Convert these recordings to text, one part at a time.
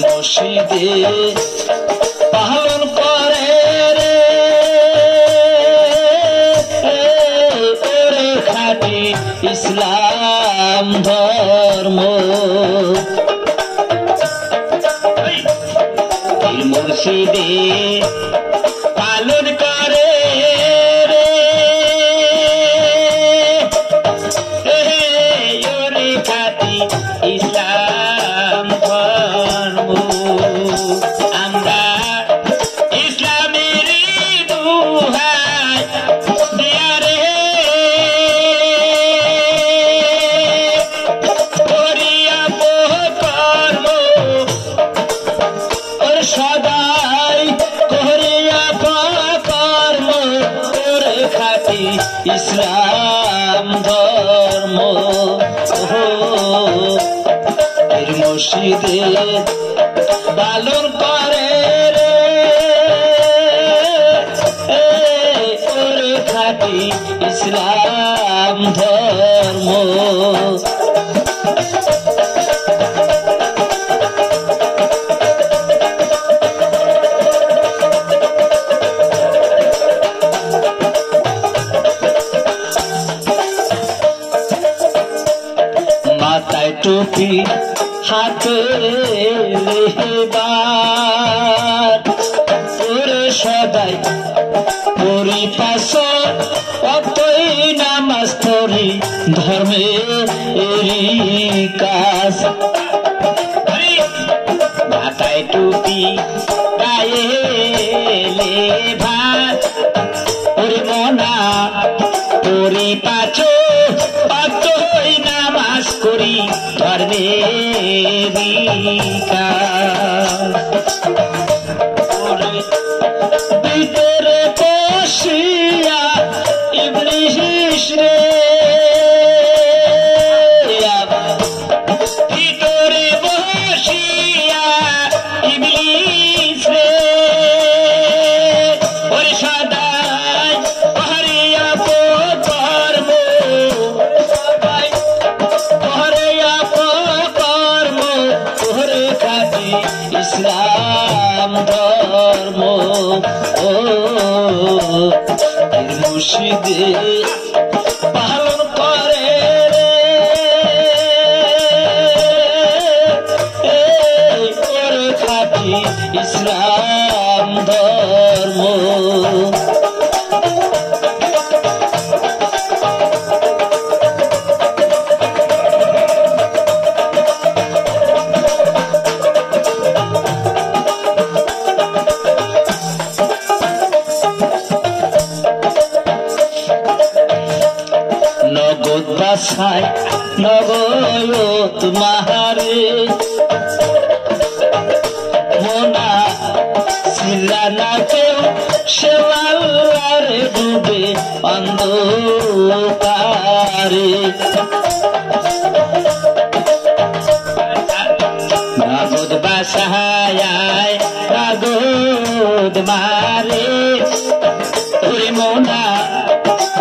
মুর্শিদে পালন করে রে ওরে খাঁটি ইসলাম ধর্ম। মুর্শিদে পালন করে রে ওরে খাঁটি ইসলাম ধর্ম। আমরা ইসলামের দুহাই দিয়া রে করিয়া কর্ম ওর সদাই করিয়া কর্ম ওর খাঁটি ইসলাম ধর্ম। মুর্শিদে পালন করে রে ওরে খাঁটি ইসলাম ধর্ম। মাথায় টুপি হাতে লেহেবার ওরে সদাই পরিপাশ অতই নামাজ পড়ি ধর্মে এরি কাজ। মাথায় টুপি গায়ে লেভার ওরে মনা পরিপাশ অতই নামাজ করি ধর্মে ভিতরে বসিয়া ইবলিস রে ভিতরে বসিয়া ইবলিস রে ওরে সদাই হরিয়া কর্ম সদাই হরিয়া কর্ম ওরে খাঁটি ইসলাম ধর্ম। ও মুর্শিদে পালন করে রে ওরে খাঁটি ইসলাম ধর্ম। নগদ বাসায় নগদ মাহারে মোনা ছিলা না কেউ সে আল্লাহরে ডুবে অন্ধকারে। নগদ বাসায় নগদ মারে ওরে মোনা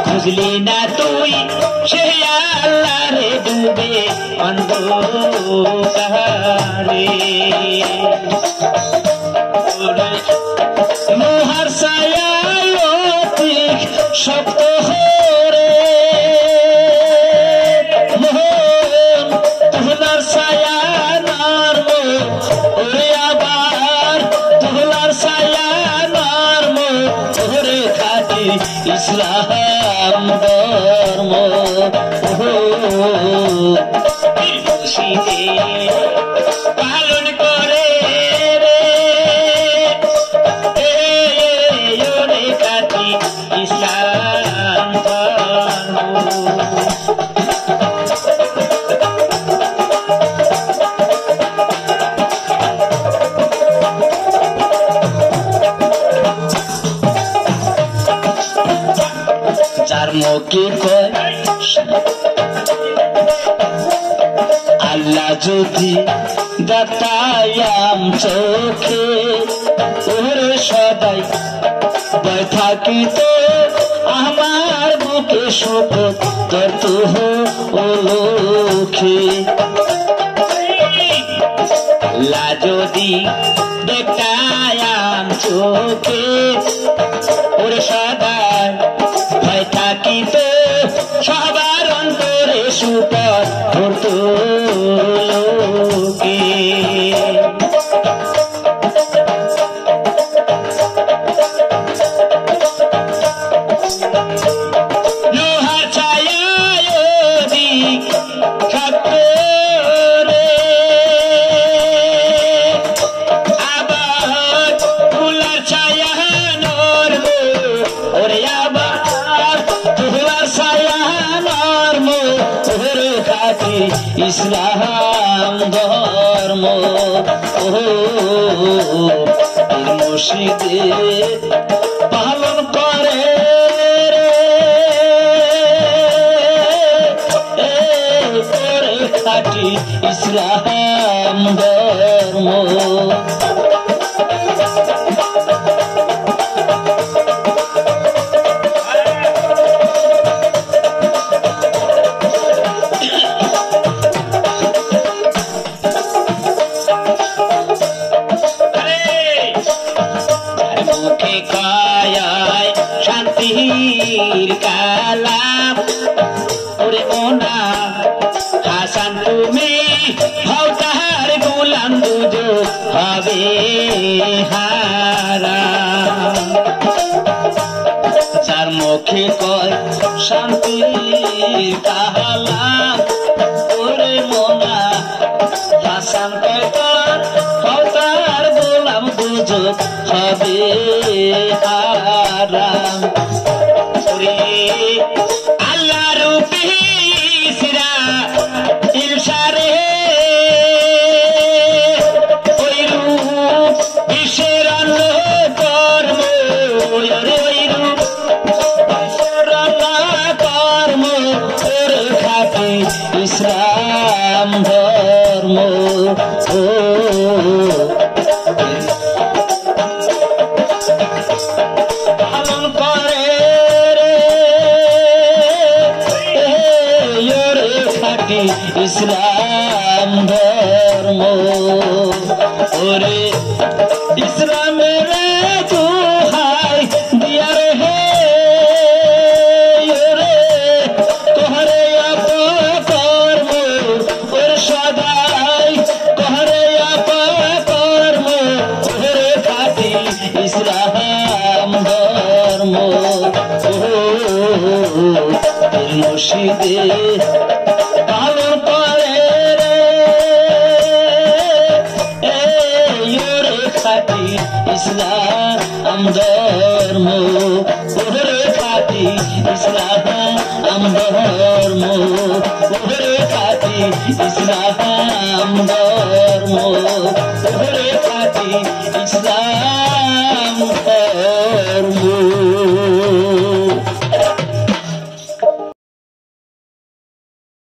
খুঁজলি না তুই সে আল্লাহরে ডুবে অন্ধকারে। মোহার ছায়ায় অতি শক্ত হরে মোহন তুলার ছায়া নর্ম ওরে আবার তুলার ছায়া নর্ম ওরে খাঁটি ইসলাম ধর্ম। মুর্শিদে পালন করে রে ওরে খাঁটি ইসলাম ধর্ম। যার মুখে কয় আল্লাহ যদি দাতায়াম চোখে ওরে সদাই ভয় থাকিত আমার বুকে শোক তোর তো ও লক্ষ্মী। খাটি দেখায়াম চোখে ওরে সদাই ভয় থাকিত সবার অন্তরে সুপথ ধরতো লোকে লোহার ছায়ায় ওদিক থাকতো রে আবার ফুলার ছায়া নর্ম ওরে আবার ফুলার ছায়া নর্ম ওরে খাটি ইসলাম ধর্ম ও মুর্শিদে পালন করে খাটি ইসলাম ধর্ম মুখে কায়ায় শান্তির কালাম ওরে মোনা হাসান তুমি হও তাহার গোলাম দুজো হবে হারা যার মুখে কয় শান্তির কালাম ওরে মোনা হাসান কয় তার হও তাহার গোলাম দুজো হবে হারাম ওরে আল্লাহ রূপে সিরা ইলশারে ওই রূপ বিশ্বের অন্য কর্ম ওই রূপ বিশ্বের অন্য কর্ম তোর খাটি ইসলাম ধর্ম ও পালন করে খাটি ইসলাম ধর্ম ওরে ইসলামের দোহাই দিয়া রে ওরে তোহরে অপকর্ম ওরে সদাই তোহরে অপকর্ম ওরে খাটি ইসলাম ধর্ম মুর্শিদে পালন করে রে খাটি ইসলাম ধর্ম ওরে খাটি ইসলাম ধর্ম ওরে খাটি ইসলাম